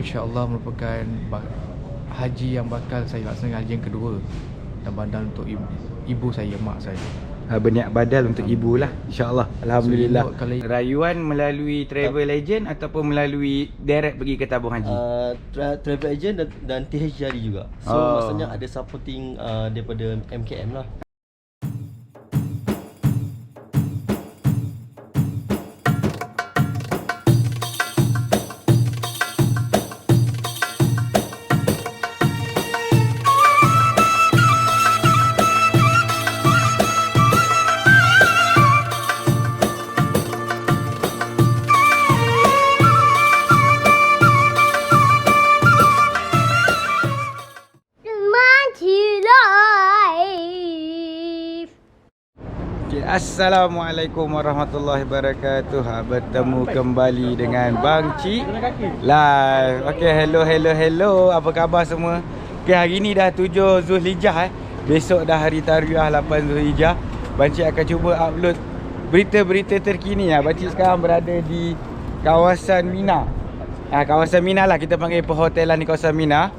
insya-Allah merupakan haji yang bakal saya laksanakan, haji yang kedua, dan badal untuk ibu saya, mak saya. Berniat badal untuk ibu lah, insyaAllah. Alhamdulillah. So, Rayuan melalui travel agent ataupun melalui direct pergi ke tabung haji? Travel agent dan THJRI juga. So maksudnya ada supporting daripada MKM lah. Assalamualaikum warahmatullahi wabarakatuh. Bertemu kembali dengan Bang Cik live. Okay, hello. Apa khabar semua? Okay, hari ni dah 7 Zulhijjah Besok dah hari Tarwiyah 8 Zulhijjah. Bang Cik akan cuba upload berita-berita terkini. Bang Cik sekarang berada di kawasan Mina. Kawasan Mina lah, kita panggil perhotelan di kawasan Mina.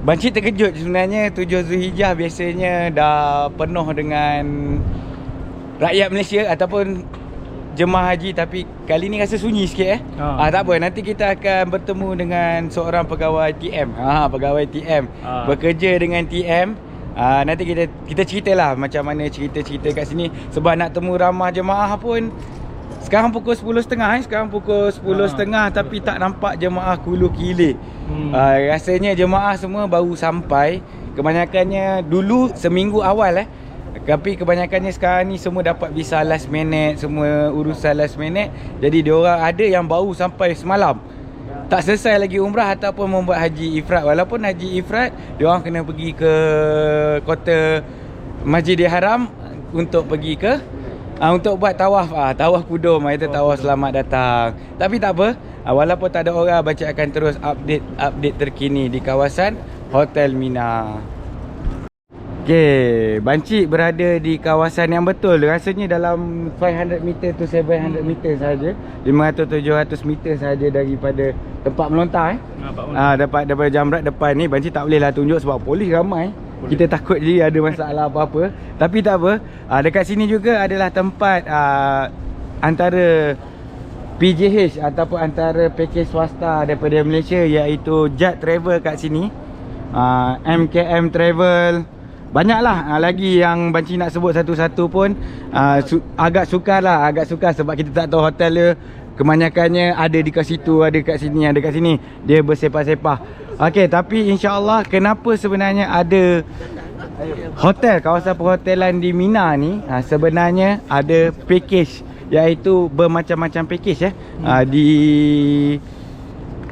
Bang Cik terkejut sebenarnya. 7 Zulhijjah biasanya dah penuh dengan rakyat Malaysia ataupun jemaah haji, tapi kali ni rasa sunyi sikit tak apa, nanti kita akan bertemu dengan seorang pegawai TM. Pegawai TM bekerja dengan TM. Nanti kita ceritalah macam mana cerita-cerita kat sini, sebab nak temu ramah jemaah pun. Sekarang pukul 10.30 sekarang pukul 10.30 tapi tak nampak jemaah Kulu Kilir. Rasanya jemaah semua baru sampai. Kebanyakannya dulu seminggu awal tapi kebanyakannya sekarang ni semua dapat visa last minute, semua urusan last minute. Jadi diorang ada yang baru sampai semalam, tak selesai lagi umrah ataupun membuat haji ifrat. Walaupun haji ifrat, diorang kena pergi ke kota Masjidil Haram untuk pergi ke untuk buat tawaf, tawaf kudum, itu tawaf selamat datang. Tapi tak apa, walaupun tak ada orang, baca akan terus update terkini di kawasan Hotel Mina. Okay, Bang Cik berada di kawasan yang betul. Rasanya dalam 500 meter to 700 meter saja, 500-700 meter saja daripada tempat melontar daripada Jamrat depan ni. Bang Cik tak boleh lah tunjuk sebab polis ramai. Kita takut jadi ada masalah apa-apa. Tapi tak apa, dekat sini juga adalah tempat antara PJH ataupun antara pakej swasta daripada Malaysia, iaitu Jad Travel kat sini, MKM Travel. Banyaklah lagi yang Bang Cik nak sebut satu-satu pun agak sukar sebab kita tak tahu hotel dia. Kebanyakannya ada di kat situ, ada kat sini, ada kat sini. Dia bersepah-sepah. Okey, tapi insya-Allah kenapa sebenarnya ada hotel, kawasan perhotelan di Mina ni, sebenarnya ada pakej, iaitu bermacam-macam pakej di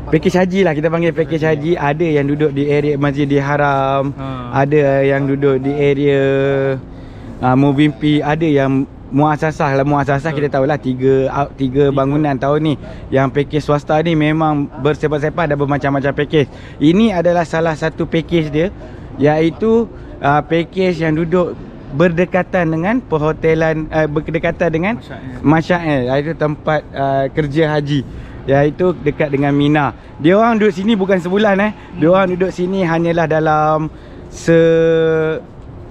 pakej haji lah, kita panggil pakej haji. Ada yang duduk di area Masjidil Haram, ada yang duduk di area Movimpi, ada yang muasasah lah. Muasasah kita tahulah tiga bangunan tahun ni. Yang pakej swasta ni memang bersepah-sepah, ada bermacam-macam pakej. Ini adalah salah satu pakej dia, iaitu pakej yang duduk berdekatan dengan perhotelan, berdekatan dengan Masyair, iaitu tempat kerja haji, iaitu dekat dengan Mina. Dia orang duduk sini bukan sebulan Dia orang duduk sini hanyalah dalam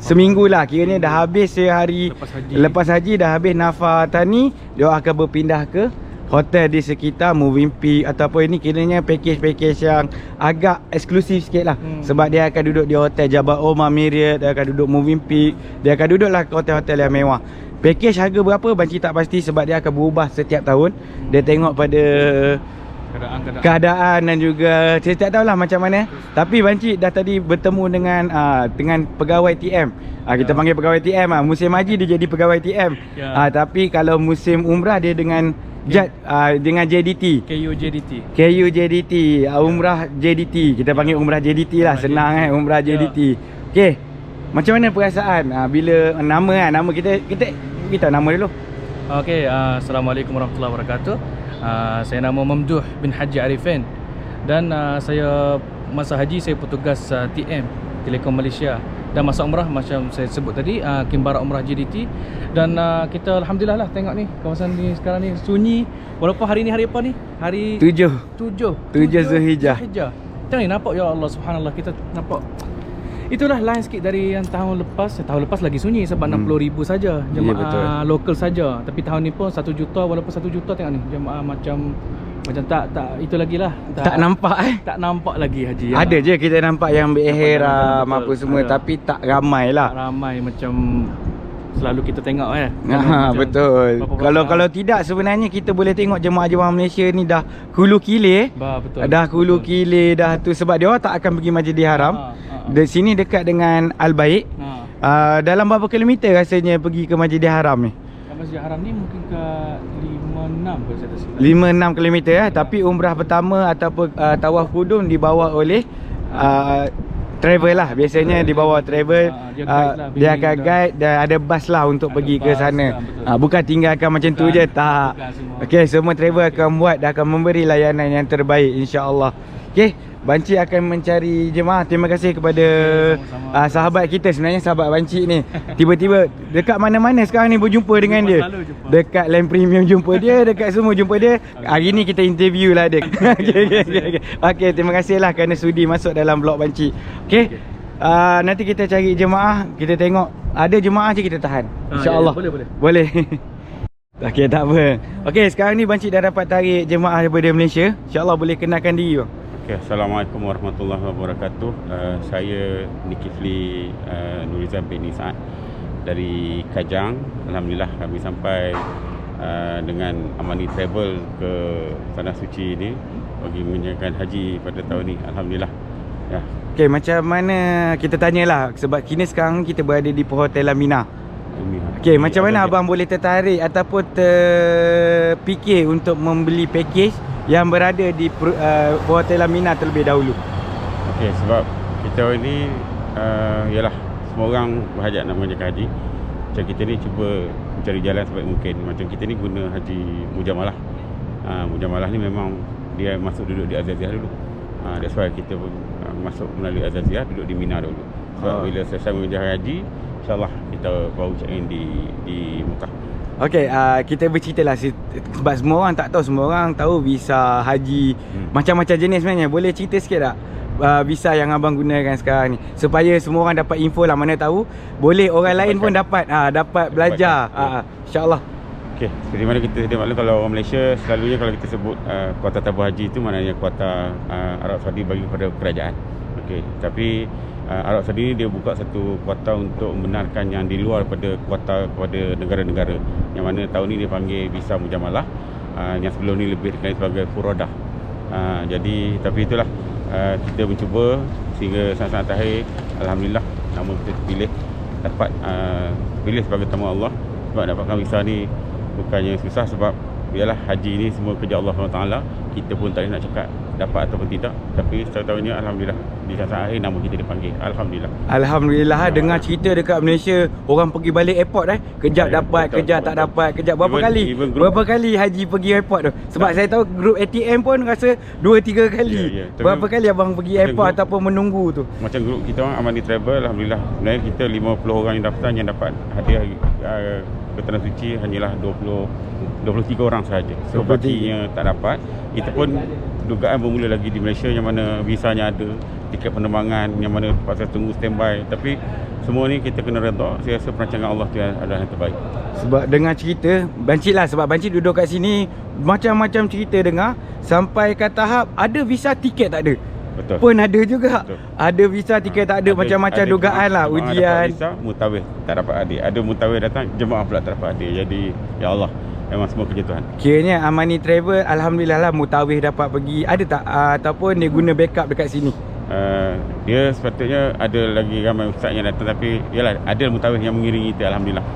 seminggu lah. Kiranya dah habis sehari lepas haji, dah habis nafar tani, dia orang akan berpindah ke hotel di sekitar Movimpi ataupun ini kiranya pakej-pakej yang agak eksklusif sikit lah. Sebab dia akan duduk di hotel Jabal Omar Marriott, dia akan duduk Movimpi, dia akan duduk lah ke hotel-hotel yang mewah. Pakej harga berapa Bang Cik tak pasti sebab dia akan berubah setiap tahun. Dia tengok pada keadaan dan juga saya tak tahulah macam mana. Tapi Bang Cik dah tadi bertemu dengan pegawai TM. Kita panggil pegawai TM musim haji dia jadi pegawai TM. Tapi kalau musim umrah dia dengan dengan JDT. KU JDT, umrah JDT. Kita panggil umrah JDT lah, senang umrah JDT. Okey. Macam mana perasaan bila nama kita nama dulu. Okey, Assalamualaikum warahmatullahi wabarakatuh. Saya nama Mamduh bin Haji Arifin dan saya masa haji saya petugas TM Telekom Malaysia. dan masa umrah macam saya sebut tadi, Kimbara Umrah JDT. Dan kita alhamdulillah lah tengok ni kawasan ni sekarang ni sunyi, walaupun hari ni hari apa ni? Hari 7 Zulhijjah. Tengok ni, nampak ya Allah subhanallah, kita nampak itulah lain sikit dari yang tahun lepas. Tahun lepas lagi sunyi sebab 60,000 saja jemaah lokal saja. Tapi tahun ni pun 1 juta, walaupun 1 juta tengok ni jemaah macam tak itu lagi lah. Tak nampak Tak nampak lagi haji. Ada je kita nampak yang berihram betul, apa semua ada. tapi tak ramai Tak lah. ramai macam selalu kita tengok Betul. Kalau tidak sebenarnya kita boleh tengok jemaah-jemaah Malaysia ni dah hulu kilir. betul. Dah hulu kilir dah tu sebab dia orang tak akan pergi Masjidil Haram. Di sini dekat dengan Al-Bait. Dalam berapa kilometer rasanya pergi ke Masjidil Haram ni? Masjid Haram ni mungkin ke 5-6 kalau saya tak silap. 5-6 kilometer tapi umrah pertama ataupun tawaf kudum dibawa oleh travel lah. Biasanya dibawa travel. Dia guide lah, dia akan bimbing guide dan ada bas lah untuk Ada pergi ke bas sana. lah, betul. Bukan tinggalkan macam tu je, tak. bukan semua. Okey, semua travel akan buat dan akan memberi layanan yang terbaik insya-Allah. Okey, Banci akan mencari jemaah. Terima kasih kepada sama-sama. sahabat kita, sebenarnya sahabat Banci ni. Tiba-tiba dekat mana-mana sekarang ni berjumpa dengan dia. Selalu jumpa. Dekat Land Premium jumpa dia, dekat semua jumpa dia. Hari ni kita interview lah dia. Okey, terima kasihlah kerana sudi masuk dalam vlog Banci. Okey. Nanti kita cari jemaah, kita tengok ada jemaah je kita tahan. InsyaAllah. Boleh. Okey, tak apa. Okey, sekarang ni Banci dah dapat tarik jemaah daripada Malaysia. InsyaAllah boleh kenalkan diri bang. Okay, Assalamualaikum warahmatullahi wabarakatuh. Saya Nikifli Nurizam bin Saad dari Kajang. Alhamdulillah kami sampai dengan Amani Travel ke Tanah Suci ini bagi menjalankan haji pada tahun ini. Alhamdulillah. Ya. Okey, macam mana kita tanyalah sebab kini sekarang kita berada di Perhotelan Mina. Okey, macam mana abang boleh tertarik ataupun terfikir untuk membeli package yang berada di Perhotelan Mina terlebih dahulu? Okey, sebab kita ini ialah semua orang berhajat nak menjalankan haji. Macam kita ni cuba mencari jalan sebaik mungkin. Macam kita ni guna haji mujamalah. Mujamalah ni memang dia masuk duduk di Azaziyah dulu. That's why kita masuk melalui Azaziyah, duduk di Mina dulu. Sebab bila selesai menjalankan haji, insyaAllah kita baru check in di Mekah. Okey, kita berceritalah sebab semua orang tak tahu, semua orang tahu visa haji macam-macam jenis sebenarnya. Boleh cerita sikit tak visa yang abang gunakan sekarang ni supaya semua orang dapat info lah, mana tahu boleh orang lain pun dapat belajar. InsyaAllah. Okey, seperti mana kita sedia maklum, kalau orang Malaysia selalunya kalau kita sebut kuota tabung haji itu maknanya kuota Arab Saudi bagi kepada kerajaan. Okey, tapi Arab Saudi ni dia buka satu kuota untuk membenarkan yang di luar daripada kuota kepada negara-negara, yang mana tahun ni dia panggil visa mujamalah, yang sebelum ni lebih dikenali sebagai furodah. Jadi tapi itulah, kita mencuba sehingga saat-saat terakhir alhamdulillah nama kita terpilih, dapat pilih sebagai tamu Allah. Sebab dapatkan visa ni bukannya susah, sebab ialah haji ni semua kerja Allah SWT. Kita pun tak boleh nak cakap dapat ataupun tidak, tapi setahunya alhamdulillah di saat akhir nama kita dipanggil. Alhamdulillah. Dengar cerita dekat Malaysia orang pergi balik airport kejap dapat, betul, kejap tak dapat, kejap berapa kali haji pergi airport tu. Sebab saya tahu grup ATM pun rasa 2-3 kali. Berapa kali abang pergi airport ataupun menunggu tu? Macam grup kita orang Amani Travel, alhamdulillah sebenarnya kita 50 orang yang daftar, yang dapat hadiah ke Tanah Suci hanyalah 23 orang sahaja. So bakinya tak dapat. Itu pun dugaan bermula lagi di Malaysia, yang mana visanya ada, tiket penerbangan yang mana terpaksa tunggu standby. Tapi semua ni kita kena redha. Saya rasa perancangan Allah tu adalah yang terbaik. Sebab dengar cerita Banci lah, sebab Banci duduk kat sini, macam-macam cerita dengar, sampai ke tahap ada visa tiket tak ada. Betul. Pun ada juga. Betul. Ada visa tiket tak ada, macam-macam dugaan lah, ujian. Visa mutawif tak dapat hadir. Ada mutawif datang, jemaah pula tak dapat hadir. Jadi ya Allah, memang semua kerja Tuhan. Kiranya Amani Travel alhamdulillah lah mutawif dapat pergi. Ada tak ataupun dia guna backup dekat sini? Dia sepatutnya ada lagi ramai ustaz yang datang, tapi yalah ada mutawif yang mengiringi kita.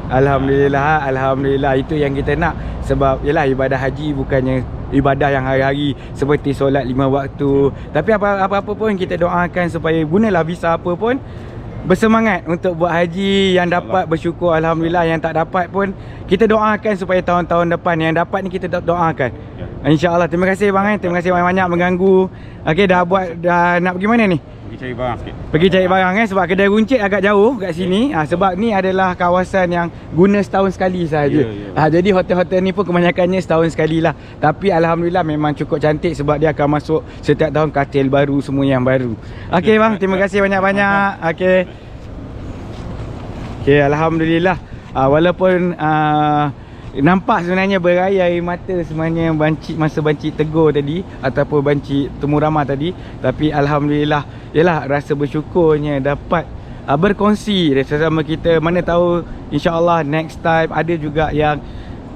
Alhamdulillah itu yang kita nak. Sebab yalah ibadah haji bukannya ibadah yang hari-hari seperti solat 5 waktu. Tapi apa-apa pun kita doakan supaya gunalah visa apa pun, bersemangat untuk buat haji. Yang dapat bersyukur alhamdulillah, yang tak dapat pun kita doakan supaya tahun-tahun depan yang dapat ni kita doakan. InsyaAllah. Terima kasih bang, terima kasih banyak-banyak mengganggu. Okey, dah nak pergi mana ni? pergi cari barang sikit. Pergi cari barang sebab kedai runcit agak jauh kat sini. Sebab ni adalah kawasan yang guna setahun sekali sahaja. Jadi hotel-hotel ni pun kebanyakannya setahun sekali lah. Tapi alhamdulillah memang cukup cantik sebab dia akan masuk setiap tahun katil baru, semua yang baru. Okey bang, terima kasih banyak-banyak. Okey. Okey, alhamdulillah. Walaupun nampak sebenarnya berair air mata sebenarnya masa Bancik tegur tadi ataupun Bancik temu ramah tadi, tapi alhamdulillah yalah rasa bersyukurnya dapat berkongsi sesama kita. Mana tahu insya-Allah next time ada juga yang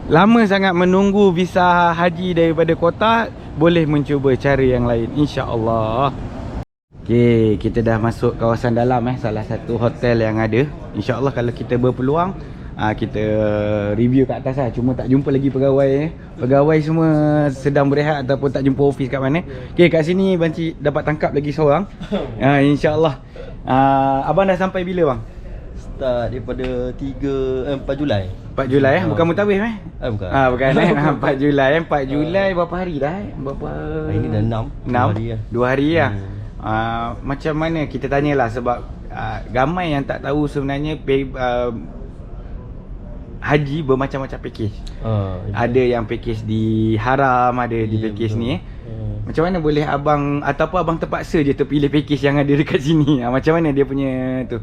lama sangat menunggu visa haji daripada kota, boleh mencuba cara yang lain insya-Allah. Okey, kita dah masuk kawasan dalam salah satu hotel yang ada. Insya-Allah kalau kita berpeluang kita review kat atas lah. Cuma tak jumpa lagi pegawai Pegawai semua sedang berehat ataupun tak jumpa office kat mana. Okey, kat sini Bancik dapat tangkap lagi seorang. InsyaAllah. Abang dah sampai bila bang? Start daripada 4 Julai. 4 Julai bukan Mutawif Bukan. Bukan 4 Julai 4 Julai berapa hari dah Berapa Ini dah 6 2 hari lah. Macam mana kita tanyalah sebab ramai yang tak tahu sebenarnya haji bermacam-macam package. Ada yang package di haram, ada di package betul. Ni Macam mana boleh abang ataupun abang terpaksa je terpilih package yang ada dekat sini? Macam mana dia punya tu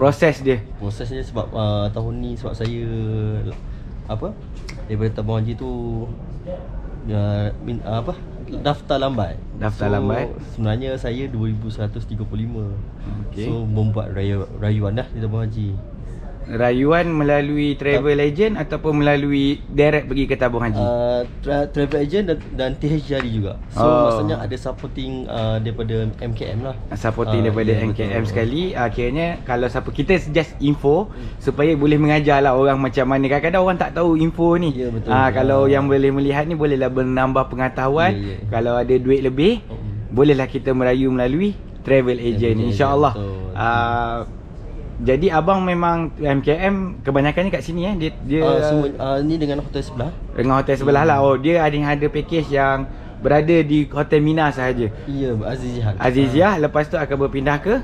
proses dia? Proses dia sebab tahun ni sebab saya daripada tabung haji tu daftar lambat. Lambat. Sebenarnya saya 2135. Okay. So membuat rayuan dah di tabung haji. Rayuan melalui travel agent ataupun melalui direct pergi ke tabung haji? Travel agent dan TH Jari juga. So maksudnya ada supporting daripada MKM lah. Supporting daripada MKM betul. Sekali. Akhirnya kalau siapa kita just info supaya boleh mengajar lah orang macam mana. Kadang-kadang orang tak tahu info ni. Ya, betul. Kalau yang boleh melihat ni bolehlah menambah pengetahuan. Kalau ada duit lebih bolehlah kita merayu melalui travel agent insya-Allah. Jadi abang memang MKM kebanyakannya kat sini dia ni dengan hotel sebelah. Dengan hotel sebelah lah. Dia ada package yang berada di Hotel Mina sahaja. Ya, Aziziyah. Lepas tu akan berpindah ke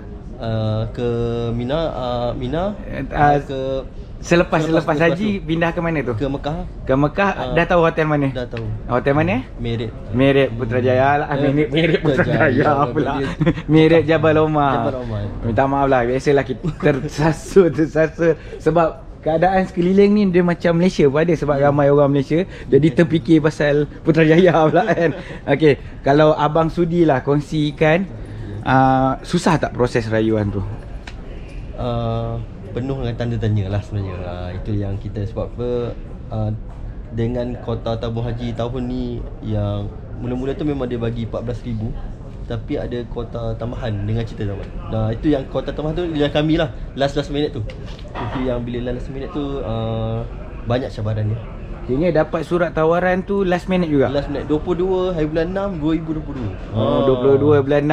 Mina ke Selepas haji pindah ke mana tu? Ke Mekah. Ke Mekah. Dah tahu hotel mana? Dah tahu. Hotel mana? Merit Putrajaya lah. Merit Putrajaya pula. Merit Jabal Omar. Minta maaf lah. Biasalah kita tersasar sebab keadaan sekeliling ni dia macam Malaysia pun ada sebab ramai orang Malaysia. Jadi terfikir pasal Putrajaya pula kan. Okey, kalau abang sudilah kongsikan susah tak proses rayuan tu? Penuh dengan tanda tanya lah sebenarnya. Itu yang kita sebab dengan kota tabung haji tahun ni yang mula-mula tu memang dia bagi 14,000, tapi ada kota tambahan dengan cerita zaman. Itu yang kota tambahan tu dia kami lah last minute tu. Itu yang bila last minute tu banyak cabaran dia. Kini dapat surat tawaran tu last minute juga? Last minute 22 hari bulan 6 2022. 22 bulan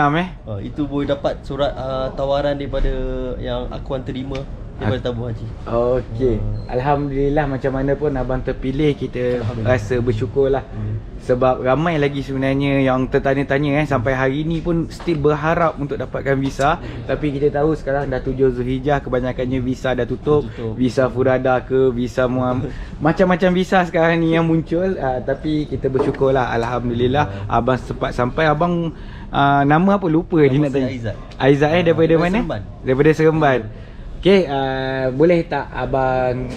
6 Itu boleh dapat surat tawaran daripada yang akuan terima daripada tabung haji. Okey. Alhamdulillah macam mana pun abang terpilih, kita rasa bersyukur lah. Sebab ramai lagi sebenarnya yang tertanya-tanya sampai hari ni pun still berharap untuk dapatkan visa. Tapi kita tahu sekarang dah 7 Zulhijjah, kebanyakannya visa dah tutup. Visa Furada ke, visa macam-macam visa sekarang ni yang muncul. Tapi kita bersyukur lah, alhamdulillah abang sempat sampai. Abang nama apa lupa dia nak tanya. Aizat daripada mana? Seremban. Daripada Seremban. Okey, boleh tak abang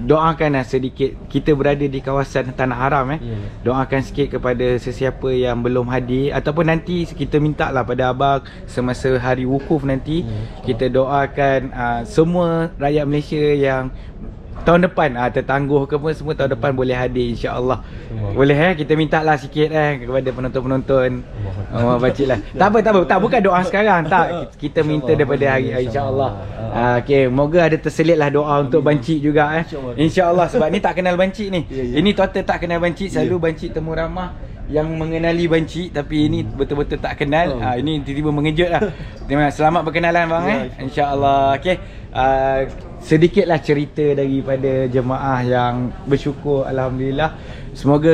doakan sedikit, kita berada di kawasan Tanah Haram doakan sikit kepada sesiapa yang belum hadir ataupun nanti kita minta lah pada abang semasa hari wukuf nanti kita doakan semua rakyat Malaysia yang tahun depan tertangguh ke pun semua tahun depan boleh hadir insya-Allah. Boleh kita minta lah sikit kepada penonton-penonton. Bacalah. Tak bukan doa sekarang tak. Kita minta daripada hari insya-Allah. Okey, moga ada terselitlah doa untuk Bancik juga insya-Allah sebab ni tak kenal Bancik ni. Ini total tak kenal Bancik, selalu Bancik temu ramah yang mengenali Bancik tapi ini betul-betul tak kenal. Ini tiba-tiba mengejut lah. Selamat berkenalan bang insya-Allah. Okey. Sedikitlah cerita daripada jemaah yang bersyukur, alhamdulillah. Semoga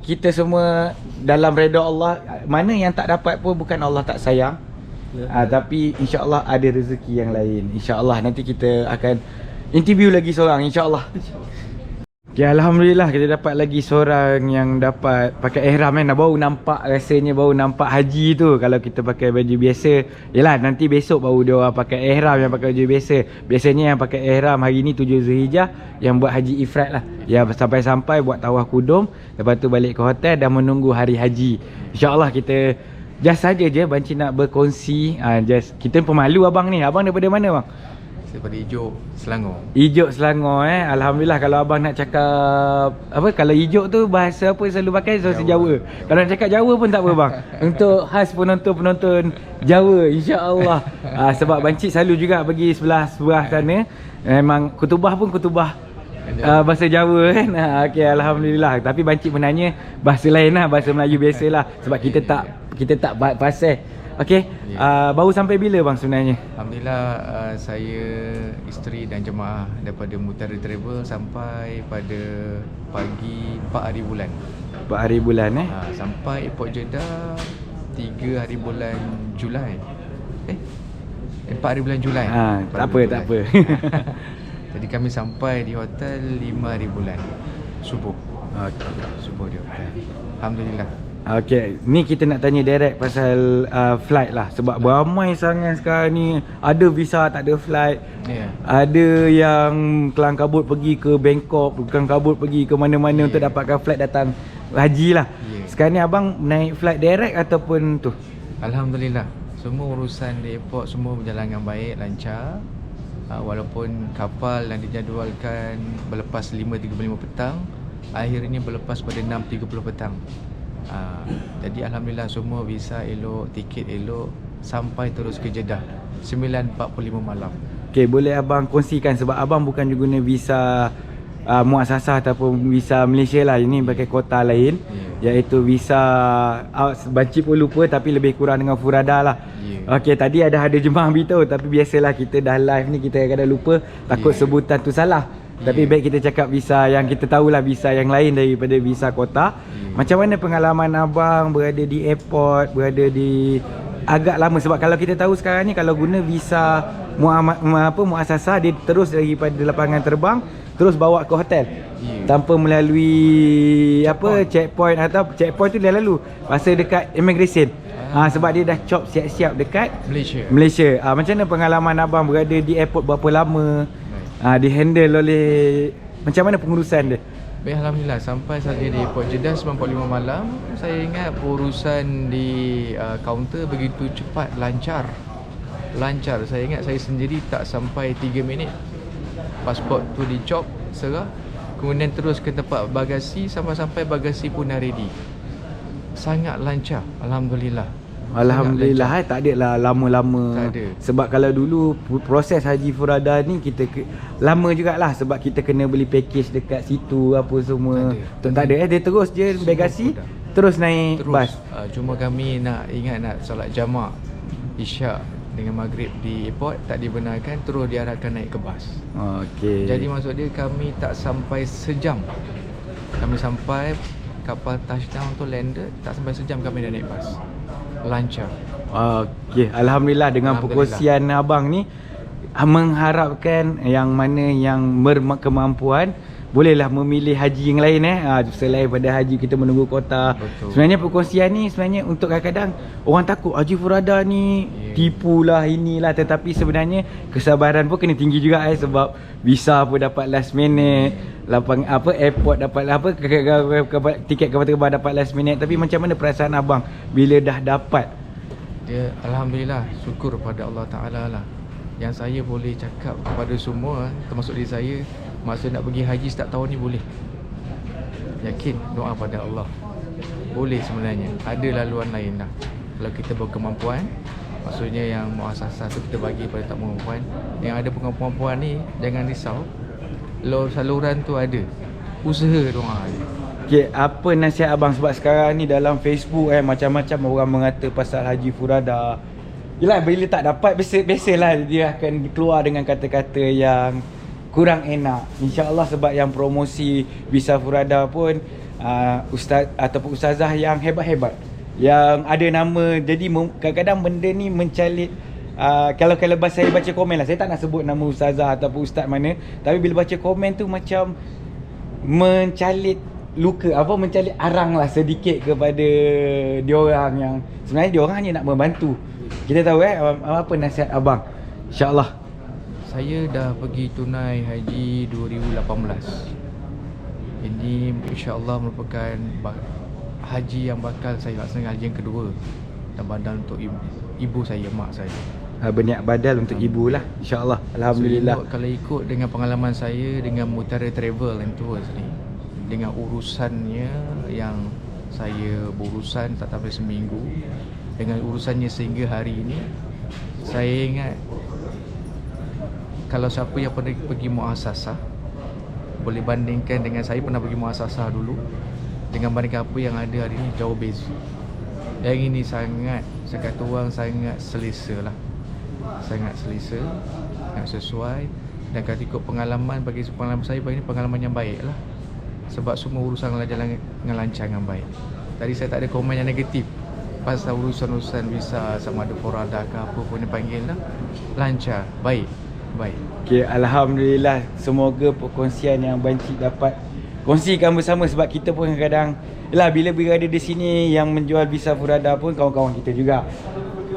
kita semua dalam redha Allah. Mana yang tak dapat pun bukan Allah tak sayang, Tapi insya-Allah ada rezeki yang lain. Insya-Allah nanti kita akan interview lagi seorang insya-Allah. Okay, Alhamdulillah kita dapat lagi seorang yang dapat pakai ihram kan. Baru nampak, rasanya baru nampak haji tu. Kalau kita pakai baju biasa, yelah nanti besok baru dia orang pakai ihram yang pakai baju biasa. Biasanya yang pakai ihram hari ni 7 Zulhijjah yang buat haji ifrad lah. Ya sampai-sampai buat tawaf kudum, lepas tu balik ke hotel dan menunggu hari haji. InsyaAllah kita just saja je Banci nak berkongsi. Just kita pemalu abang ni. Abang daripada mana bang? Daripada Ijuk, Selangor. Ijuk Selangor Alhamdulillah. Kalau abang nak cakap apa, kalau Ijuk tu bahasa apa selalu pakai? Bahasa Jawa. Kalau nak cakap Jawa pun tak apa bang. Untuk khas penonton-penonton Jawa insya-Allah. Sebab Banci selalu juga pergi sebelah sana. Memang kutubah pun kutubah bahasa Jawa kan. Okey, Alhamdulillah. Tapi Banci menanya bahasa lain lah, bahasa Melayu biasalah. Sebab kita tak fasih. Okey, baru sampai bila bang sebenarnya? Alhamdulillah, saya, isteri dan jemaah daripada Mutara Travel sampai pada pagi 4 hari bulan. 4 hari bulan Sampai Airport Jeddah 3 hari bulan Julai. 4 hari bulan Julai. Tak apa. Jadi kami sampai di hotel 5 hari bulan subuh. Subuh di hotel. Alhamdulillah. Okey, ni kita nak tanya direct pasal flight lah. Sebab beramai sangat sekarang ni. Ada visa tak ada flight. Ada yang kelang kabut pergi ke Bangkok, kelang kabut pergi ke mana-mana untuk dapatkan flight datang haji lah. Sekarang ni abang naik flight direct ataupun tu? Alhamdulillah, semua urusan di airport semua berjalan dengan baik, lancar. Walaupun kapal yang dijadualkan berlepas 5.35 petang, akhirnya berlepas pada 6.30 petang. Jadi Alhamdulillah semua visa elok, tiket elok, sampai terus ke Jeddah 9.45 malam. Okay, boleh abang kongsikan sebab abang bukan juga guna visa muasasah ataupun visa Malaysia lah. Ini pakai kota lain, iaitu visa Banci pun lupa tapi lebih kurang dengan Furada lah. Okay, tadi ada jemaah beritahu tapi biasalah kita dah live ni kita kadang lupa, takut sebutan tu salah. Tapi baik kita cakap visa yang kita tahulah, visa yang lain daripada visa kota. Macam mana pengalaman abang berada di airport, berada di agak lama? Sebab kalau kita tahu sekarang ni kalau guna visa muasasah, dia terus daripada lapangan terbang terus bawa ke hotel. Tanpa melalui checkpoint atau checkpoint tu dia lalu masa dekat immigration. Sebab dia dah chop siap-siap dekat Malaysia. Macam mana pengalaman abang berada di airport, berapa lama? Dihandle oleh, macam mana pengurusan dia? Baik, Alhamdulillah sampai saja di Airport Jeddah 9.45 malam. Saya ingat urusan di kaunter begitu cepat, lancar. Saya ingat saya sendiri tak sampai 3 minit pasport tu dicop, serah. Kemudian terus ke tempat bagasi, sampai bagasi pun dah ready. Sangat lancar, Alhamdulillah. Alhamdulillah, tak ada lah lama-lama. Tak ada. Sebab kalau dulu proses Haji Furada ni kita lama jugalah sebab kita kena beli package dekat situ apa semua. Tak ada. Dia terus je bagasi terus naik bas. Cuma kami nak solat jamak Isyak dengan Maghrib di airport tak dibenarkan, terus diarahkan naik ke bas. Okey. Jadi maksud dia kami tak sampai sejam. Kami sampai kapal touchdown tu landed, tak sampai sejam kami dah naik bas. Lancar. Okey, Alhamdulillah dengan perkongsian abang ni, mengharapkan yang mana yang berkemampuan bolehlah memilih haji yang lain selain pada haji kita menunggu kota. Betul. Sebenarnya perkongsian ni sebenarnya untuk kadang-kadang orang takut Haji Furada ni tipulah inilah, tetapi sebenarnya kesabaran pun kena tinggi juga sebab visa pun dapat last minute, airport dapat tiket kapal terbang dapat last minute. Tapi macam mana perasaan abang bila dah dapat? Dia Alhamdulillah, syukur pada Allah Ta'ala lah. Yang saya boleh cakap kepada semua, termasuk diri saya, masa nak pergi haji start tahun ni boleh. Yakin, doa pada Allah. Boleh sebenarnya, ada laluan lain lah. Kalau kita berkemampuan, maksudnya yang muasasah tu kita bagi pada tak berkemampuan. Yang ada kemampuan ni, jangan risau. Saluran tu ada. Usaha doa je. Okay, apa nasihat abang? Sebab sekarang ni dalam Facebook macam-macam orang mengata pasal Haji Furada. Yelah, bila tak dapat biasalah dia akan keluar dengan kata-kata yang kurang enak. InsyaAllah sebab yang promosi visa Furada pun ustaz ataupun ustazah yang hebat-hebat, yang ada nama. Jadi kadang-kadang benda ni mencalit. Kalau saya baca komen lah, saya tak nak sebut nama ustazah ataupun ustaz mana, tapi bila baca komen tu macam mencalit mencalit arang lah sedikit kepada diorang yang sebenarnya diorang hanya nak membantu. Kita tahu apa nasihat abang? InsyaAllah. Saya dah pergi tunai haji 2018. Ini insyaAllah merupakan haji yang bakal saya laksanakan, haji yang kedua, dan badal untuk ibu saya, mak saya. Berniat badal untuk ibu lah, insyaAllah. Alhamdulillah. So, kalau ikut dengan pengalaman saya dengan Mutara Travel and Tours ni, dengan urusannya yang saya berurusan tak sampai seminggu, dengan urusannya sehingga hari ini, saya ingat kalau siapa yang pernah pergi muasasah boleh bandingkan dengan saya pernah pergi muasasah dulu, dengan bandingkan apa yang ada hari ini, jauh beza. Yang ini sangat, saya kata orang, sangat selesa lah, sangat selesa, sangat sesuai. Dan kalau ikut pengalaman, bagi pengalaman saya, bagi ini pengalaman yang baik lah, sebab semua urusan jalan dengan lancar, dengan baik. Tadi saya tak ada komen yang negatif pasal urusan-urusan visa, sama ada forada ke apa pun dipanggil lah, lancar, baik. Okay, Alhamdulillah. Semoga perkongsian yang Bancik dapat kongsikan bersama, sebab kita pun kadang-kadang bila berada di sini yang menjual visa forada pun kawan-kawan kita juga.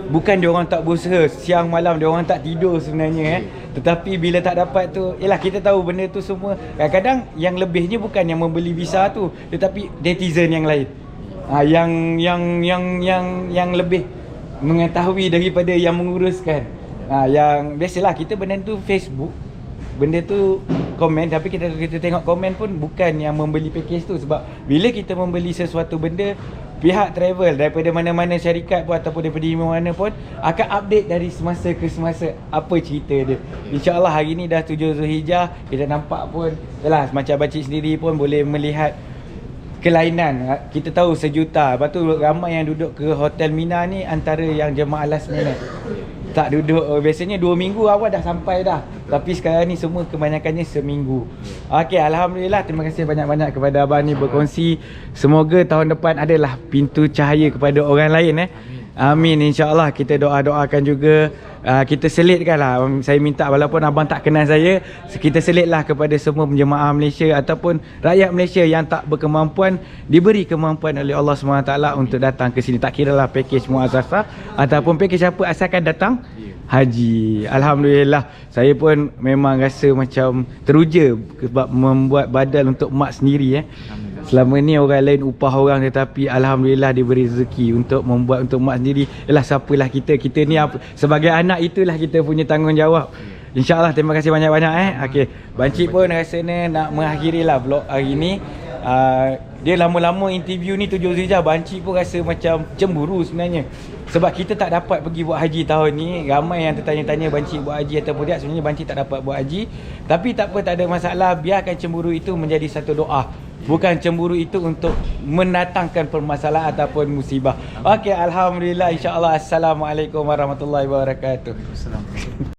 Bukan diorang tak berusaha, siang malam diorang tak tidur sebenarnya tetapi bila tak dapat tu, kita tahu benda tu semua. Kadang-kadang yang lebihnya bukan yang membeli visa tu, tetapi netizen yang lain. Yang lebih mengetahui daripada yang menguruskan. Yang biasalah kita benda tu Facebook, benda tu komen, tapi kita tengok komen pun bukan yang membeli package tu. Sebab bila kita membeli sesuatu benda, pihak travel daripada mana-mana syarikat pun ataupun daripada mana pun akan update dari semasa ke semasa apa cerita dia. InsyaAllah hari ni dah 7 Zulhijjah, kita nampak pun macam Bancik sendiri pun boleh melihat kelainan. Kita tahu 1 juta, lepas tu ramai yang duduk ke Hotel Mina ni antara yang jemaah last minute, tak duduk. Biasanya 2 minggu awal dah sampai dah, tapi sekarang ni semua kebanyakannya seminggu. Okey, Alhamdulillah. Terima kasih banyak-banyak kepada abang ni berkongsi. Semoga tahun depan adalah pintu cahaya kepada orang lain. Amin, insyaAllah. Kita doa-doakan juga. Kita selitkanlah. Saya minta, walaupun abang tak kenal saya, kita selitlah kepada semua jemaah Malaysia ataupun rakyat Malaysia yang tak berkemampuan, diberi kemampuan oleh Allah SWT untuk datang ke sini. Tak kira lah package muasasah ataupun package apa, asalkan datang haji. Alhamdulillah. Saya pun memang rasa macam teruja sebab membuat badal untuk mak sendiri. Selama ni orang lain upah orang, tetapi Alhamdulillah diberi rezeki untuk membuat untuk mak sendiri. Siapalah kita ni sebagai anak, itulah kita punya tanggungjawab. InsyaAllah. Terima kasih banyak-banyak. Okey, Bancik pun rasanya nak mengakhiri lah vlog hari ni. Dia lama-lama interview ni 7 Zulhijjah, Bancik pun rasa macam cemburu sebenarnya, sebab kita tak dapat pergi buat haji tahun ni. Ramai yang tertanya-tanya Bancik buat haji ataupun tidak. Sebenarnya Bancik tak dapat buat haji, tapi tak apa, tak ada masalah. Biarkan cemburu itu menjadi satu doa, bukan cemburu itu untuk mendatangkan permasalahan ataupun musibah. Okey, Alhamdulillah. InsyaAllah. Assalamualaikum warahmatullahi wabarakatuh. Assalamualaikum.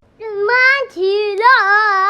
慢起来。